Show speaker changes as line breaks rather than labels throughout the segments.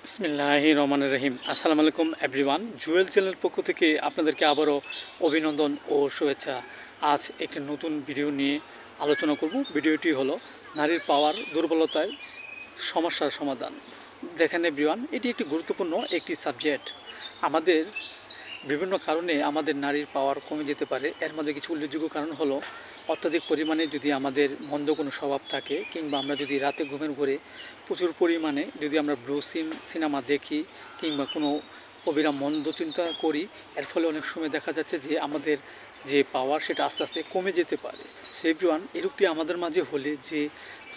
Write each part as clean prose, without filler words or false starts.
বিসমিল্লাহির রহমানির রহিম। আসসালামু আলাইকুম এভরিওয়ান। জুয়েল চ্যানেল পক্ষ থেকে আপনাদেরকে আবারও অভিনন্দন ও শুভেচ্ছা। আজ একটি নতুন ভিডিও নিয়ে আলোচনা করব। ভিডিওটি হলো নারীর পাওয়ার দুর্বলতায় সমস্যার সমাধান। দেখেন এভরিওয়ান, এটি একটি গুরুত্বপূর্ণ একটি সাবজেক্ট। আমাদের বিভিন্ন কারণে আমাদের নারীর পাওয়ার কমে যেতে পারে। এর মধ্যে কিছু উল্লেখযোগ্য কারণ হলো অত্যাধিক পরিমাণে যদি আমাদের মন্দ কোনো স্বভাব থাকে, কিংবা আমরা যদি রাতে ঘুমের ঘরে প্রচুর পরিমাণে যদি আমরা ব্লু সিনেমা দেখি, কিংবা কোনো অবিরাম মন্দ চিন্তা করি, এর ফলে অনেক সময় দেখা যাচ্ছে যে আমাদের যে পাওয়ার সেটা আস্তে আস্তে কমে যেতে পারে। সেভরিওয়ান, এরূপটি আমাদের মাঝে হলে যে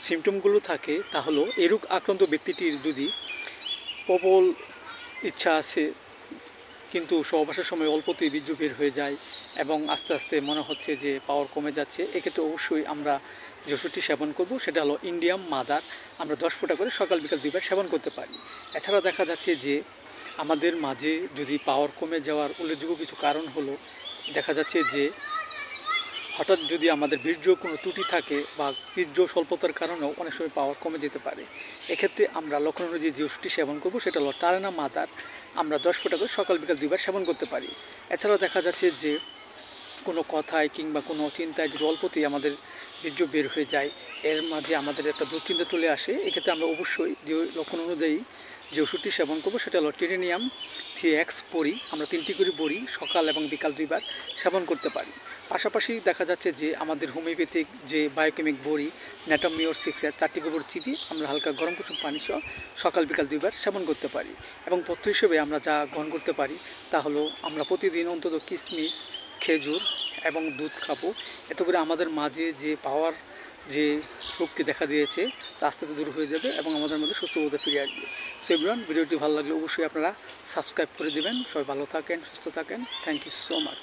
সিমটমগুলো থাকে তা হলো, এরূপ আক্রান্ত ব্যক্তিটির যদি প্রবল ইচ্ছা আছে কিন্তু সহবাসের সময় অল্পতেই বীর্য বের হয়ে যায় এবং আস্তে আস্তে মনে হচ্ছে যে পাওয়ার কমে যাচ্ছে, এক্ষেত্রে অবশ্যই আমরা যে ওষুধটি সেবন করব সেটা হলো ইন্ডিয়াম মাদার। আমরা 10 ফোঁটা করে সকাল বিকাল 2 বার সেবন করতে পারি। এছাড়া দেখা যাচ্ছে যে আমাদের মাঝে যদি পাওয়ার কমে যাওয়ার উল্লেখযোগ্য কিছু কারণ হলো, দেখা যাচ্ছে যে হঠাৎ যদি আমাদের বীর্য কোনো ত্রুটি থাকে বা বীর্য স্বল্পতার কারণেও অনেক সময় পাওয়ার কমে যেতে পারে। এক্ষেত্রে আমরা লক্ষণ অনুযায়ী যে ওষুধটি সেবন করব সেটা হলো টারেনা মাদার। আমরা 10 ফোঁটা করে সকাল বিকাল 2 বার সেবন করতে পারি। এছাড়াও দেখা যাচ্ছে যে কোনো কথায় কিংবা কোনো চিন্তায় যদি অল্পতেই আমাদের বীর্য বের হয়ে যায়, এর মাঝে আমাদের একটা দুশ্চিন্তা চলে আসে, এক্ষেত্রে আমরা অবশ্যই যে লক্ষণ অনুযায়ী যে ওষুধটি সেবন করবো সেটা হলো টিটেনিয়াম 3X বড়ি। আমরা 3টি করে বড়ি সকাল এবং বিকাল 2 বার সেবন করতে পারি। পাশাপাশি দেখা যাচ্ছে যে আমাদের হোমিওপ্যাথিক যে বায়োকেমিক বড়ি ন্যাটামিওর 6 4টি গোবর চিনি আমরা হালকা গরম কুসুম পানি সহ সকাল বিকাল 2 বার সেবন করতে পারি। এবং পথ্য হিসেবে আমরা যা গ্রহণ করতে পারি তা হলো আমরা প্রতিদিন অন্তত কিশমিশ, খেজুর এবং দুধ খাবো। এতে করে আমাদের মাঝে যে পাওয়ার যে রোগটি দেখা দিয়েছে তা আস্তে আস্তে দূর হয়ে যাবে এবং আমাদের মধ্যে সুস্থবোধে ফিরে আসবে। সো এভরিওয়ান, ভিডিওটি ভালো লাগলে অবশ্যই আপনারা সাবস্ক্রাইব করে দেবেন। সবাই ভালো থাকেন, সুস্থ থাকেন। Thank you so much.